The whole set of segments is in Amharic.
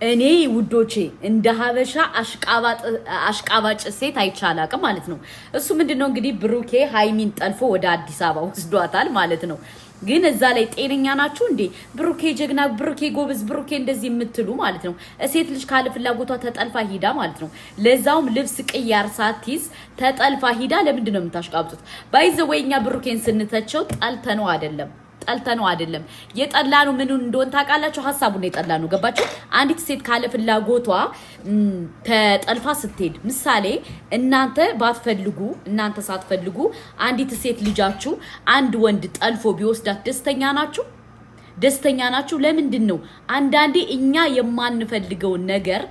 እኔ ውዶቼ እንደ ሀበሻ አሽቃባጭ ሴት አይቻላቅም ማለት ነው። እሱ ምንድነው እንግዲህ ብሩኬ ሃይሚን ጠልፎ ወደ አዲስ አበባ ወስዷታል ማለት ነው። ግን እዛ ላይ ጤነኛ ናችሁ እንዴ? ብሩኬ ጀግና፣ ብሩኬ ጎበዝ፣ ብሩኬ እንደዚህ የምትሉ ማለት ነው። ሴት ልጅ ካለ ፍላጎቷ ተጠልፋ ሂዳ ማለት ነው። ለዛውም ልብስ ቅያር ሳትይዝ ተጠልፋ ሂዳ ለምንድን ነው የምታሽቃብጡት? ባይዘወይኛ ብሩኬን ስንተቸው ጠልተነው አይደለም የጠላኑ ምን እንደሆነ ታውቃላችሁ? ሐሳቡን የጠላኑ ገባችሁ? አንዲት ሴት ካለ ፍላጎቷ ተጠልፋ ስትሄድ ምሳሌ እናንተ ሳትፈልጉ አንዲት ሴት ልጃችሁ አንድ ወንድ ጠልፎ ቢወስዳት ደስተኛ ናችሁ? ለምንድን ነው አንዳንዴ እኛ የማንፈልገውን ነገር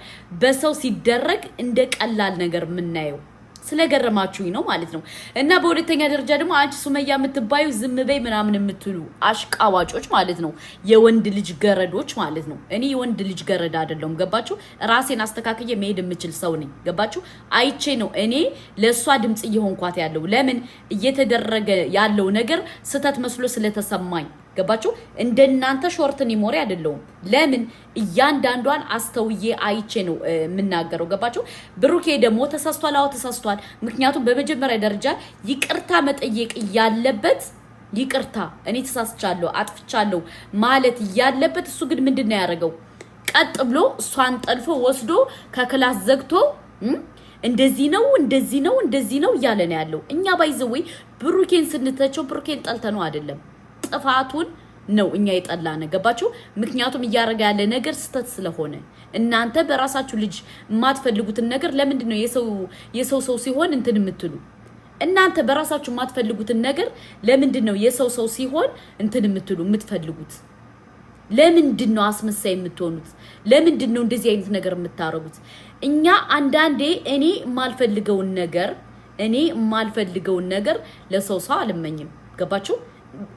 በሰው ሲደረግ እንደ ቀላል ነገር የምናየው? ስለገረማችሁኝ ነው ማለት ነው። እና በሁለተኛ ደረጃ ደግሞ አንቺ ሱመያ የምትባዩ ዝም በይ ምናምን የምትሉ አሽቃዋጮች ማለት ነው። የወንድ ልጅ ገረዶች ማለት ነው። እኔ የወንድ ልጅ ገረድ አይደለም ገባችሁ? ራሴን አስተካክዬ መሄድ የምችል ሰው ነኝ ገባችሁ? አይቼ ነው እኔ ለሷ ድምጽ እየሆንኳት ያለው። ለምን እየተደረገ ያለው ነገር ስተት መስሎ ስለተሰማኝ ገባችሁ? እንደናንተ ሾርት ኒሞሪ አይደለም። ለምን እያንዳንዷን አስተውዬ አይቼ ነው የምናገረው ገባችሁ? ብሩኬ ደግሞ ተሳስቷል። አዎ ተሳስቷል። ምክንያቱም በመጀመሪያ ደረጃ ይቅርታ መጠየቅ ያለበት ይቅርታ እኔ ተሳስቻለሁ አጥፍቻለሁ ማለት ያለበት እሱ ግን ምንድነው ያደረገው? ቀጥ ብሎ እሷን ጠልፎ ወስዶ ከክላስ ዘግቶ እንደዚህ ነው እያለ ነው ያለው። እኛ ባይዘወይ ብሩኬን ስንተቸው ብሩኬን ጠልተነው አይደለም ጥፋቱን ነው እኛ የጠላነ ገባችሁ? ምክንያቱም እያረጋ ያለ ነገር ስተት ስለሆነ እናንተ በራሳችሁ ልጅ የማትፈልጉትን ነገር ለምንድን ነው የሰው ሲሆን እንትን የምትሉ? እናንተ በራሳችሁ የማትፈልጉትን ነገር ለምንድን ነው የሰው ሲሆን እንትን የምትፈልጉት? ለምንድን ነው አስመሳይ የምትሆኑት? ለምንድን ነው እንደዚህ አይነት ነገር የምታረጉት? እኛ አንዳንዴ እኔ የማልፈልገውን ነገር ለሰው አልመኝም ገባችሁ?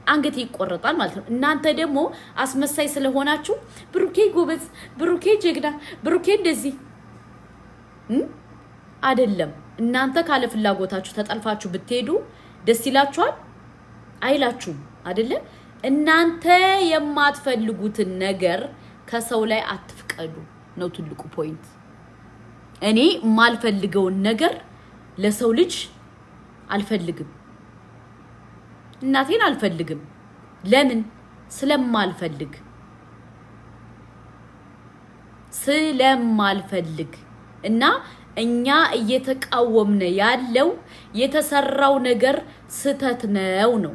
አንገቴ ይቆረጣል ማለት ነው። እናንተ ደግሞ አስመሳይ ስለሆናችሁ ብሩኬ ጎበዝ፣ ብሩኬ ጀግና፣ ብሩኬ እንደዚህ አይደለም። እናንተ ካለ ፍላጎታችሁ ተጠልፋችሁ ብትሄዱ ደስ ይላችኋል? አይላችሁም አይደለ? እናንተ የማትፈልጉትን ነገር ከሰው ላይ አትፍቀዱ ነው ትልቁ ፖይንት። እኔ የማልፈልገውን ነገር ለሰው ልጅ አልፈልግም። እናቴን አልፈልግም። ለምን? ስለማልፈልግ እና እኛ እየተቃወምነ ያለው የተሰራው ነገር ስተት ነው።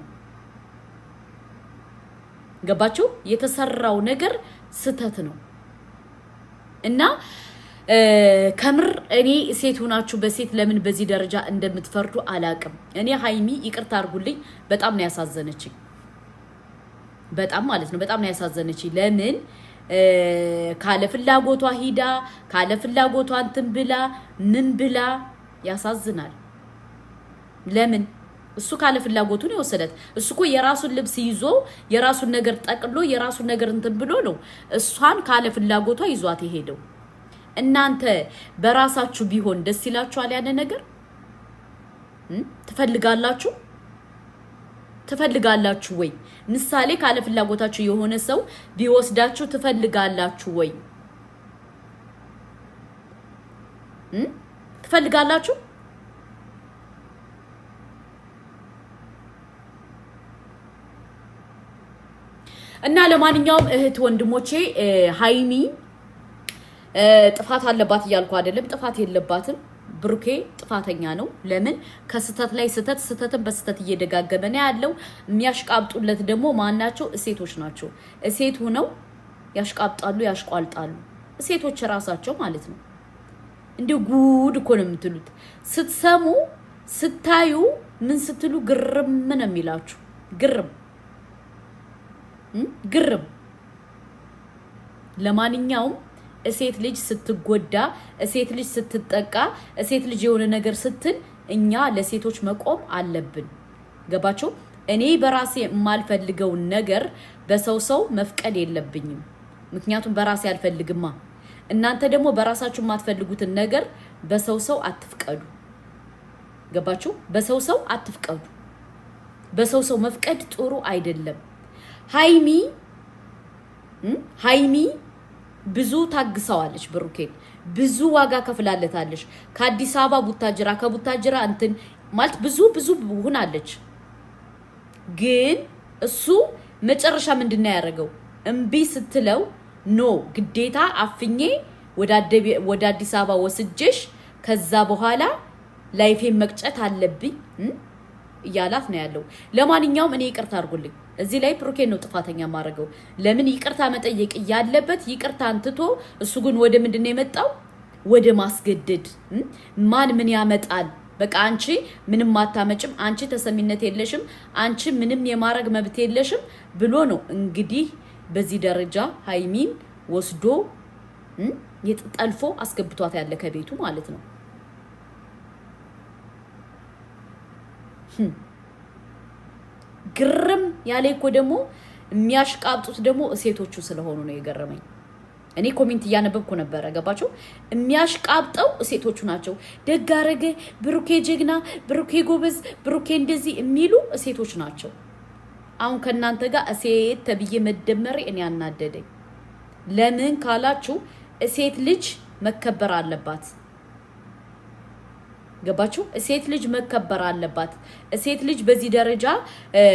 ገባችሁ? የተሰራው ነገር ስተት ነው እና ከምር እኔ ሴት ሆናችሁ በሴት ለምን በዚህ ደረጃ እንደምትፈርዱ አላቅም። እኔ ሃይሚ ይቅርታ አድርጉልኝ በጣም ነው ያሳዘነችኝ። በጣም ማለት ነው በጣም ነው ያሳዘነችኝ። ለምን ካለ ፍላጎቷ ሂዳ ካለ ፍላጎቷ እንትን ብላ ምን ብላ ያሳዝናል። ለምን እሱ ካለ ፍላጎቱ ነው የወሰዳት። እሱ እኮ የራሱን ልብስ ይዞ የራሱን ነገር ጠቅሎ የራሱን ነገር እንትን ብሎ ነው እሷን ካለ ፍላጎቷ ይዟት የሄደው። እናንተ በራሳችሁ ቢሆን ደስ ይላችኋል? ያለ ነገር ትፈልጋላችሁ ወይ? ምሳሌ ካለ ፍላጎታችሁ የሆነ ሰው ቢወስዳችሁ ትፈልጋላችሁ ወይ? ትፈልጋላችሁ? እና ለማንኛውም እህት ወንድሞቼ ሃይሚ ጥፋት አለባት እያልኩ አይደለም። ጥፋት የለባትም። ብሩኬ ጥፋተኛ ነው። ለምን ከስተት ላይ ስተትን በስተት እየደጋገመ ነው ያለው። የሚያሽቃብጡለት ደግሞ ማናቸው? እሴቶች ናቸው። እሴት ሆነው ያሽቃብጣሉ፣ ያሽቋልጣሉ። እሴቶች ራሳቸው ማለት ነው። እንዲሁ ጉድ እኮ ነው የምትሉት። ስትሰሙ ስታዩ ምን ስትሉ ግርም ነው የሚላችሁ። ግርም ለማንኛውም እሴት ልጅ ስትጎዳ፣ እሴት ልጅ ስትጠቃ፣ እሴት ልጅ የሆነ ነገር ስትል እኛ ለሴቶች መቆም አለብን። ገባችሁ? እኔ በራሴ የማልፈልገው ነገር በሰው መፍቀድ የለብኝም። ምክንያቱም በራሴ አልፈልግማ። እናንተ ደግሞ በራሳችሁ የማትፈልጉትን ነገር በሰው አትፍቀዱ። ገባችሁ? በሰው አትፍቀዱ። በሰው መፍቀድ ጥሩ አይደለም። ሃይሚ ብዙ ታግሰዋለች ብሩኬን ብዙ ዋጋ ከፍላለታለች ከአዲስ አበባ ቡታጅራ ከቡታጅራ እንትን ማለት ብዙ ሆናለች ግን እሱ መጨረሻ ምንድነው ያደረገው እምቢ ስትለው ኖ ግዴታ አፍኜ ወደ አዲስ አበባ ወስጄሽ ከዛ በኋላ ላይፌን መቅጨት አለብኝ እያላት ነው ያለው ለማንኛውም እኔ ይቅርታ አድርጉልኝ እዚህ ላይ ብሩኬን ነው ጥፋተኛ ማረገው ለምን ይቅርታ መጠየቅ ያለበት ይቅርታ አንትቶ እሱ ግን ወደ ምንድነው የመጣው ወደ ማስገደድ ማን ምን ያመጣል በቃ አንቺ ምንም ማታመጭም አንቺ ተሰሚነት የለሽም አንቺ ምንም የማረግ መብት የለሽም ብሎ ነው እንግዲህ በዚህ ደረጃ ሃይሚን ወስዶ የጠልፎ አስገብቷት ያለ ከቤቱ ማለት ነው ግርም ያለ እኮ ደግሞ የሚያሽቃብጡት ደግሞ ሴቶቹ ስለሆኑ ነው የገረመኝ እኔ ኮሜንት እያነበብኩ ነበር ገባችሁ የሚያሽቃብጠው ሴቶቹ ናቸው ደጋረገ ብሩኬ ጀግና ብሩኬ ጎበዝ ብሩኬ እንደዚህ የሚሉ ሴቶች ናቸው አሁን ከናንተ ጋር ሴት ተብዬ መደመር እኔ ያናደደኝ ለምን ካላችሁ ሴት ልጅ መከበር አለባት ገባችሁ ሴት ልጅ መከበር አለባት ሴት ልጅ በዚህ ደረጃ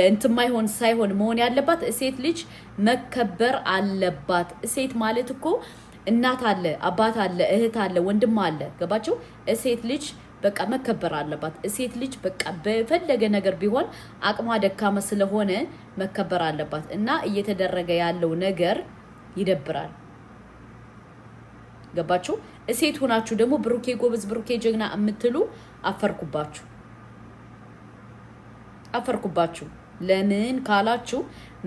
እንትማይሆን ሳይሆን መሆን ያለባት ሴት ልጅ መከበር አለባት ሴት ማለት እኮ እናት አለ አባት አለ እህት አለ ወንድም አለ ገባችሁ ሴት ልጅ በቃ መከበር አለባት ሴት ልጅ በቃ በፈለገ ነገር ቢሆን አቅሟ ደካማ ስለሆነ መከበር አለባት እና እየተደረገ ያለው ነገር ይደብራል ገባችሁ ሴት ሆናችሁ ደግሞ ብሩኬ ጎበዝ ብሩኬ ጀግና እምትሉ አፈርኩባችሁ ለምን ካላችሁ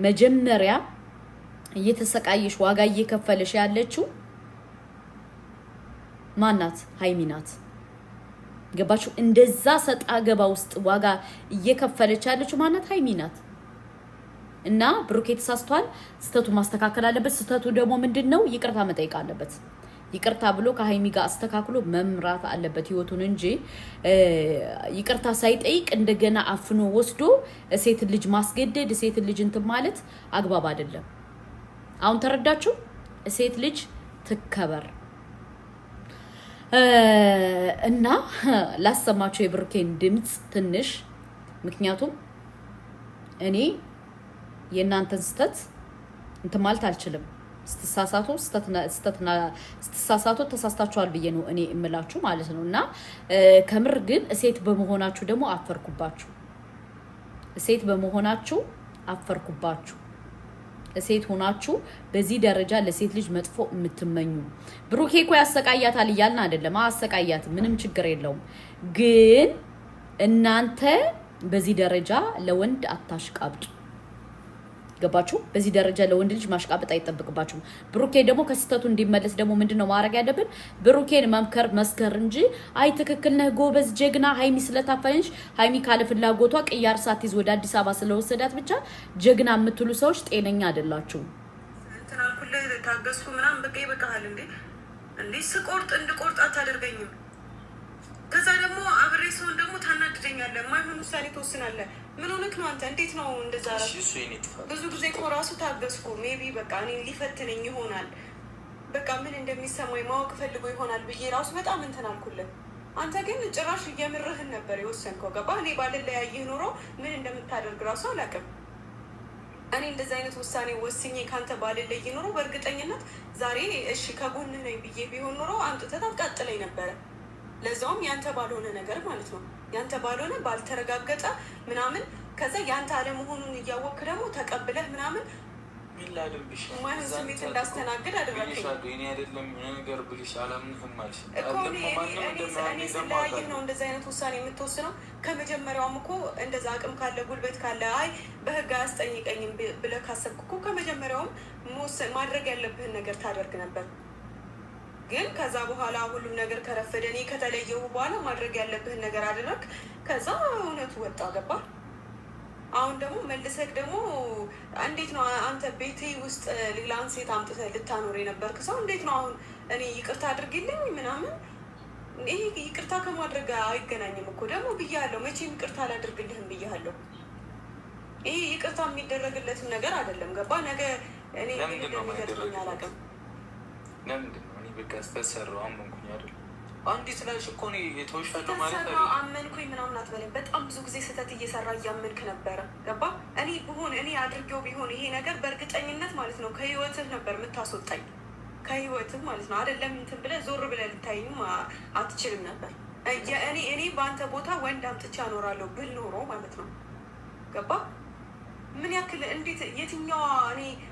መጀመሪያ እየተሰቃየሽ ዋጋ እየከፈለሽ ያለችው ማናት ሃይሚ ናት ገባችሁ እንደዛ ሰጣ ገባ ውስጥ ዋጋ እየከፈለች ያለችው ማናት ሃይሚ ናት እና ብሩኬ ተሳስቷል ስተቱ ማስተካከል አለበት ስተቱ ደግሞ ምንድነው ይቅርታ መጠየቅ አለበት ይቅርታ ብሎ ከሃይሚ ጋር አስተካክሎ መምራት አለበት ህይወቱን እንጂ ይቅርታ ሳይጠይቅ እንደገና አፍኖ ወስዶ ሴት ልጅ ማስገደድ ሴት ልጅ እንትን ማለት አግባብ አይደለም አሁን ተረዳችሁ ሴት ልጅ ትከበር እና ላሰማችሁ የብሩኬን ድምጽ ትንሽ ምክንያቱም እኔ የናንተን ስተት እንትን ማለት አልችልም ስትሳሳቱ ተሳስታችኋል ብዬ ነው እኔ እምላችሁ ማለት ነውና ከምር ግን ሴት በመሆናችሁ ደግሞ አፈርኩባችሁ ሴት ሆናችሁ በዚህ ደረጃ ለሴት ልጅ መጥፎ የምትመኙ ብሩኬ እኮ ያሰቃያታል ይያልና አይደለም አሰቃያት ምንም ችግር የለውም ግን እናንተ በዚህ ደረጃ ለወንድ አታሽቃብጡ ገባችሁ በዚህ ደረጃ ለወንድ ልጅ ማሽቃበጥ አይጠብቅባችሁም ብሩኬ ደግሞ ከስተቱ እንዲመለስ ደግሞ ምንድነው ማድረግ ያለብን ብሩኬን መምከር መስከር እንጂ አይ ትክክል ነህ ጎበዝ ጀግና ሃይሚ ስለታፈንሽ ሃይሚ ካለ ፍላጎቷ ቅያር ሳትይዝ ወደ አዲስ አበባ ስለወሰዳት ብቻ ጀግና የምትሉ ሰዎች ጤነኛ አይደላችሁም እንትና ኩለ ታገስኩ ምናምን በቃ ይበቃሃል እንዴ ስቆርጥ እንድቆርጥ አታደርገኝም ከዛ ደግሞ አብሬ ሰውን ደግሞ ታናድደኛለህ ማይሆን ውሳኔ ተወስናለህ ምን ሆነክ ነው አንተ እንዴት ነው እንደዛ ብዙ ጊዜ እኮ ራሱ ታገስኩ ሜቢ በቃ እኔ ሊፈትነኝ ይሆናል በቃ ምን እንደሚሰማኝ ማወቅ ፈልጎ ይሆናል ብዬ ራሱ በጣም እንትን አልኩልህ አንተ ግን ጭራሽ እየምርህን ነበር የወሰንከው ገባ እኔ ባልለያይህ ኖሮ ምን እንደምታደርግ ራሱ አላውቅም እኔ እንደዚህ አይነት ውሳኔ ወስኜ ካንተ ባልለይ ኖሮ በእርግጠኝነት ዛሬ እሺ ከጎንህ ነኝ ብዬ ቢሆን ኖሮ አምጥተህ ታቃጥለኝ ነበረ ለዛውም ያንተ ባልሆነ ነገር ማለት ነው ያንተ ባልሆነ ባልተረጋገጠ ምናምን ከዛ ያንተ አለመሆኑን እያወቅህ ደግሞ ተቀብለህ ምናምን ምን ላድርግሽ ማይሆን ስሜት እንዳስተናግድ አደረግኝ እኔ አይደለም ነገር ብልሽ አላምንህም ማለት እኔ ስለያይህ ነው እንደዚህ አይነት ውሳኔ የምትወስነው ከመጀመሪያውም እኮ እንደዛ አቅም ካለ ጉልበት ካለ አይ በህግ አያስጠይቀኝም ብለህ ካሰብክ እኮ ከመጀመሪያውም ማድረግ ያለብህን ነገር ታደርግ ነበር ግን ከዛ በኋላ ሁሉም ነገር ከረፈደ እኔ ከተለየሁ በኋላ ማድረግ ያለብህን ነገር አደረግ ከዛ እውነቱ ወጣ ገባ አሁን ደግሞ መልሰህ ደግሞ እንዴት ነው አንተ ቤቴ ውስጥ ሌላን ሴት አምጥተህ ልታኖር የነበርክ ሰው እንዴት ነው አሁን እኔ ይቅርታ አድርግልኝ ምናምን ይሄ ይቅርታ ከማድረግ አይገናኝም እኮ ደግሞ ብያለሁ መቼም ይቅርታ አላደርግልህም ብያለሁ ይሄ ይቅርታ የሚደረግለትም ነገር አይደለም ገባ ነገ እኔ እንደሚገጥመኝ አላውቅም ለምንድን ነው እኔ በቃ ስተሰራው አመንኩኝ አይደል? አንዲ ስላልሽ እኮ ነው የተወሻለው ማለት ነው። አመንኩኝ ምናምን አትበለኝ። በጣም ብዙ ጊዜ ስህተት እየሰራ እያመንክ ነበረ። ገባ? እኔ አድርጌው ቢሆን ይሄ ነገር በእርግጠኝነት ማለት ነው ከህይወትህ ነበር የምታስወጣኝ፣ ከህይወትህ ማለት ነው። አይደለም እንትን ብለህ ዞር ብለህ ልታይም አትችልም ነበር። እኔ በአንተ ቦታ ወንድ አምጥቼ አኖራለሁ ብል ኖሮ ማለት ነው። ገባ? ምን ያክል እንዴት የትኛዋ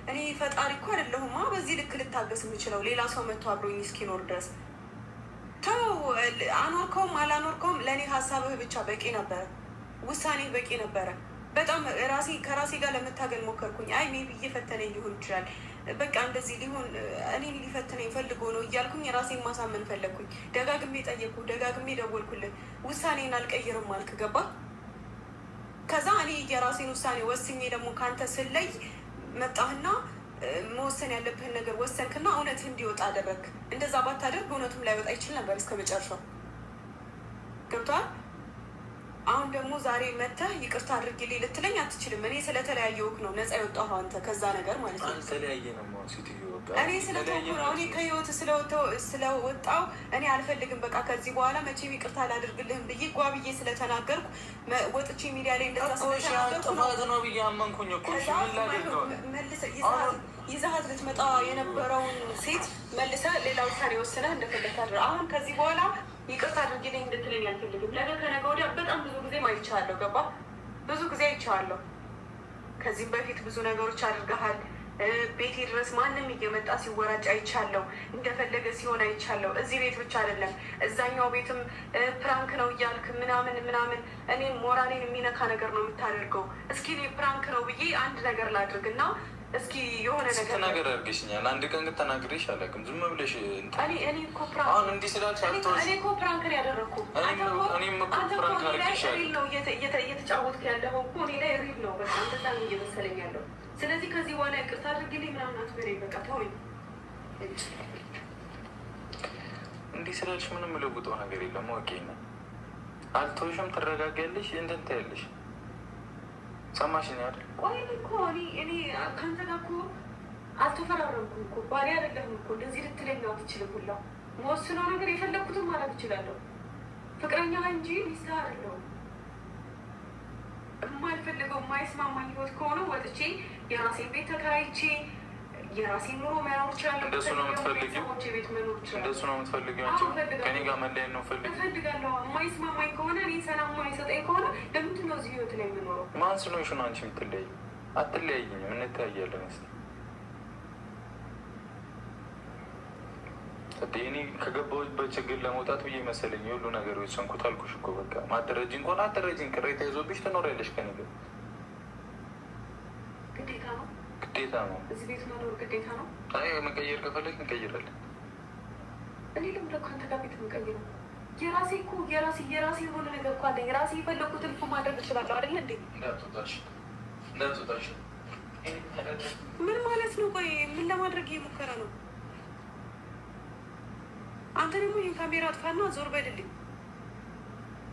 እኔ ፈጣሪ እኮ አይደለሁማ በዚህ ልክ ልታገስ የምችለው ሌላ ሰው መጥቶ አብሮኝ እስኪኖር ድረስ። ተው፣ አኖርከውም አላኖርከውም ለእኔ ሀሳብህ ብቻ በቂ ነበረ፣ ውሳኔህ በቂ ነበረ። በጣም ከራሴ ጋር ለመታገል ሞከርኩኝ። አይ ሜቢ እየፈተነኝ ሊሆን ይችላል፣ በቃ እንደዚህ ሊሆን እኔን ሊፈትነኝ ፈልጎ ነው እያልኩኝ ራሴን ማሳመን ፈለግኩኝ። ደጋግሜ ጠየቅኩ፣ ደጋግሜ ደወልኩልህ፣ ውሳኔን አልቀይርም አልክ። ገባ? ከዛ እኔ የራሴን ውሳኔ ወስኜ ደግሞ ከአንተ ስለይ መጣህና መወሰን ያለብህን ነገር ወሰንክና እውነትህ እንዲወጣ አደረግክ። እንደዛ ባታደርግ እውነቱም ላይወጣ ይችል ነበር እስከ መጨረሻው። ገብቶሃል? አሁን ደግሞ ዛሬ መተህ ይቅርታ አድርጊልኝ ልትለኝ አትችልም። እኔ ስለተለያየሁህ ነው ነፃ የወጣሁ አንተ ከዛ ነገር ማለት ነው። እኔ ስለተውኩ ነው። እኔ ከህይወት ስለወጣሁ እኔ አልፈልግም። በቃ ከዚህ በኋላ መቼም ይቅርታ አላደርግልህም ብዬ ጓብዬ ስለተናገርኩ ወጥቼ ሚዲያ ላይ እንደዛ ስለተናገርኩ ነው ብዬ አመንኩኝ እኮ። ይዘሀት ልትመጣ የነበረውን ሴት መልሰህ ሌላ ውሳኔ ወስነህ እንደፈለግህ ታድር። አሁን ከዚህ በኋላ ይቅርታ አድርጊልኝ እንድትለኝ አልፈልግም። ነገ ከነገ ወዲያ በጣም ብዙ ጊዜ አይቼሃለሁ። ገባ? ብዙ ጊዜ አይቼሃለሁ። ከዚህም በፊት ብዙ ነገሮች አድርገሃል። ቤቴ ድረስ ማንም እየመጣ ሲወራጭ አይቻለሁ። እንደፈለገ ሲሆን አይቻለሁ። እዚህ ቤት ብቻ አይደለም እዛኛው ቤትም ፕራንክ ነው እያልክ ምናምን እኔም ሞራሌን የሚነካ ነገር ነው የምታደርገው። እስኪ እኔ ፕራንክ ነው ብዬ አንድ ነገር ላድርግ እና እስኪ የሆነ ነገር አድርገሽኛል። አንድ ቀን ግን ተናግሬሽ አላውቅም። ዝም ብለሽ እኔ እኮ ፕራንክ ነው ያደረግኩ። ሪል ነው እየተጫወትክ ያለው እኮ እኔ ላይ ሪል ነው። በቃ እንደዛ ነው እየመሰለኝ ያለው። ስለዚህ ከዚህ በኋላ ይቅርታ አድርግልኝ ምናምን አትበለኝ። በቃ ተወኝ። እንዲህ ስላልሽ ምንም የምለውጠው ነገር የለም። ወቄ ነው። አልተውሽም። ትረጋጊያለሽ፣ እንትን ትያለሽ። ሰማሽኝ አይደል? ቆይ እኮ እኔ ከአንተ ጋር እኮ አልተፈራረምኩም እኮ። ባሌ አይደለህም እኮ። እንደዚህ ልትለኝ አትችልም። ሁላ መወስነው ነገር የፈለግኩትን ማድረግ እችላለሁ። ፍቅረኛ እንጂ ሚስትህ አይደለሁም። የማልፈልገው የማይስማማኝ ህይወት ከሆነ ወጥቼ የራሴን ቤት ተከራይቼ የራሴን ኑሮ መኖር እችላለሁ። እንደሱ ነው የምትፈልጊው? ቤት መኖር እችላለሁ። እንደሱ ነው የምትፈልጊው? ከኔ ጋር መለያየት ነው እፈልጋለሁ። የማይስማማኝ ከሆነ እኔ ሰላም የማይሰጠኝ ከሆነ ለምንድን ነው እዚህ ህይወት ላይ የምኖረው? ማን ስለሆንሽ ነው አንቺ የምትለያይ? አትለያይኝም፣ እንተያያለን። ስ እኔ ከገባሁበት ችግር ለመውጣት ብዬ መሰለኝ የሁሉ ነገር የወሰንኩት። አልኩሽ እኮ በቃ ማደረጅኝ ከሆነ አደረጅኝ። ቅሬታ ይዞብሽ ትኖሪያለሽ ከኔ ጋር። ግዴታ ነው ግዴታ ነው። እዚህ ቤት መኖር ግዴታ ነው። አይ መቀየር ከፈለግ እንቀይራለን። እኔ ለምደ ከአንተ ጋር ቤት የምቀይረው የራሴ የሆነ ነገር እኮ አለኝ። ራሴ የፈለኩትን እኮ ማድረግ እችላለሁ አይደለ እንዴ? እንዳትወጣሽ። ምን ማለት ነው? ቆይ ምን ለማድረግ እየሞከረ ነው? አንተ ደግሞ ይህን ካሜራ አጥፋና ዞር በልልኝ።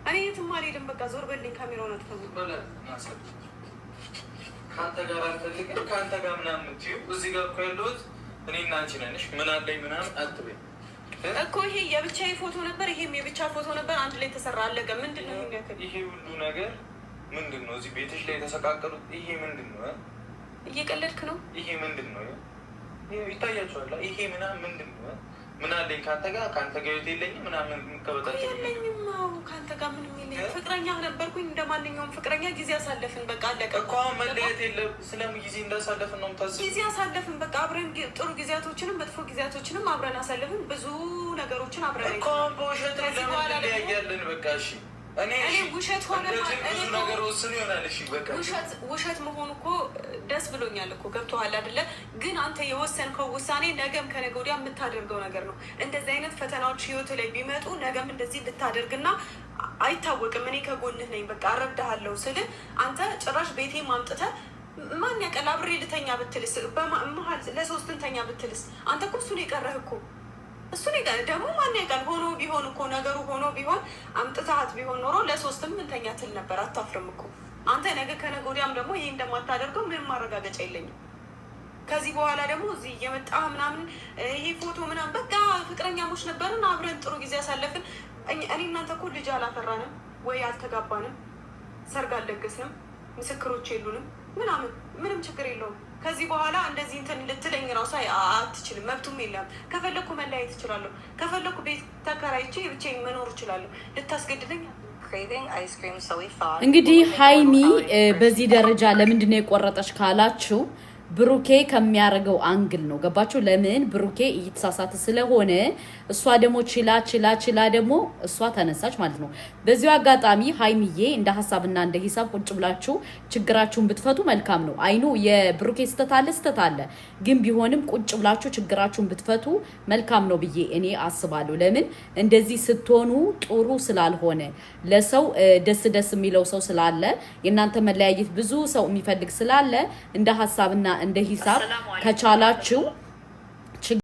እኔ የትም አልሄድም። በቃ ዞር በልልኝ። ካሜራውን አጥፋ። ከአንተ ጋር አልፈልግም። ከአንተ ጋር ምናምን የምትይው እዚህ ጋር እኮ ያለሁት እኔና አንቺ ነንሽ። ምን አለኝ ምናምን አትበይ እኮ። ይሄ የብቻዬ ፎቶ ነበር፣ ይሄም የብቻ ፎቶ ነበር። አንድ ላይ ተሰራ፣ አለቀ። ምንድን ነው ይሄ ሁሉ ነገር? ምንድን ነው እዚህ ቤትሽ ላይ የተሰቃቀሉት? ይሄ ምንድን ነው? እየቀለድክ ነው? ይሄ ምንድን ነው? ይታያቸዋል። ይሄ ምናምን ምንድን ነው? ምን አለኝ ከአንተ ጋር? ከአንተ ጋር ህይወት የለኝም ምናምን የምትከበታቸው የለኝም። ከአንተ ጋር ምንም የለኝም። ፍቅረኛ ነበርኩኝ፣ እንደ ማንኛውም ፍቅረኛ ጊዜ አሳለፍን። በቃ አለቀ እኮ። መለያየት የለም። ስለምን ጊዜ እንዳሳለፍን ነው የምታስበው? ጊዜ አሳለፍን። በቃ አብረን ጥሩ ጊዜያቶችንም መጥፎ ጊዜያቶችንም አብረን አሳለፍን። ብዙ ነገሮችን አብረን እኮ። በውሸት ለምን እንለያያለን? በቃ እሺ። እኔ ውሸት ሆነ ብዙ ነገር ወስን ይሆናል። እሺ በቃ ውሸት መሆኑ እኮ ደስ ብሎኛል እኮ። ገብቶሃል አይደለ? ግን አንተ የወሰንከው ውሳኔ ነገም ከነገ ወዲያ የምታደርገው ነገር ነው። እንደዚህ አይነት ፈተናዎች ህይወት ላይ ቢመጡ ነገም እንደዚህ ልታደርግና አይታወቅም። እኔ ከጎንህ ነኝ። በቃ እረዳሃለሁ ስልህ አንተ ጭራሽ ቤቴ ማምጥተህ ማን ያውቃል አብሬ ልተኛ ብትልስ፣ በመሀል ለሶስት እንተኛ ብትልስ? አንተ እኮ እሱን የቀረህ እኮ እሱን ደግሞ ማን ያውቃል? ሆኖ ቢሆን እኮ ነገሩ ሆኖ ቢሆን አምጥታት ቢሆን ኖሮ ለሶስትም እንተኛ ትል ነበር። አታፍርም እኮ አንተ። ነገ ከነገ ወዲያም ደግሞ ይህ እንደማታደርገው ምንም ማረጋገጫ የለኝም። ከዚህ በኋላ ደግሞ እዚህ እየመጣ ምናምን ይሄ ፎቶ ምናምን በቃ ፍቅረኛሞች ነበርን፣ አብረን ጥሩ ጊዜ ያሳለፍን። እኔ እናንተ እኮ ልጅ አላፈራንም ወይ አልተጋባንም፣ ሰርግ አልደገስንም፣ ምስክሮች የሉንም ምናምን፣ ምንም ችግር የለውም። ከዚህ በኋላ እንደዚህ እንትን ልትለኝ ራሱ አትችልም፣ መብቱም የለም። ከፈለኩ መለያየት እችላለሁ፣ ከፈለኩ ቤት ተከራይቼ ብቻዬን መኖር እችላለሁ። ልታስገድደኝ እንግዲህ ሀይሚ በዚህ ደረጃ ለምንድን ነው የቆረጠች ካላችሁ ብሩኬ ከሚያደርገው አንግል ነው። ገባችሁ? ለምን ብሩኬ እየተሳሳተ ስለሆነ እሷ ደግሞ ችላ ደግሞ እሷ ተነሳች ማለት ነው። በዚሁ አጋጣሚ ሀይሚዬ እንደ ሀሳብና እንደ ሂሳብ ቁጭ ብላችሁ ችግራችሁን ብትፈቱ መልካም ነው። አይኑ የብሩኬ ስተት አለ፣ ግን ቢሆንም ቁጭ ብላችሁ ችግራችሁን ብትፈቱ መልካም ነው ብዬ እኔ አስባለሁ። ለምን እንደዚህ ስትሆኑ ጥሩ ስላልሆነ ለሰው ደስ የሚለው ሰው ስላለ የእናንተ መለያየት ብዙ ሰው የሚፈልግ ስላለ እንደ ሀሳብና እንደ ሂሳብ ከቻላችሁ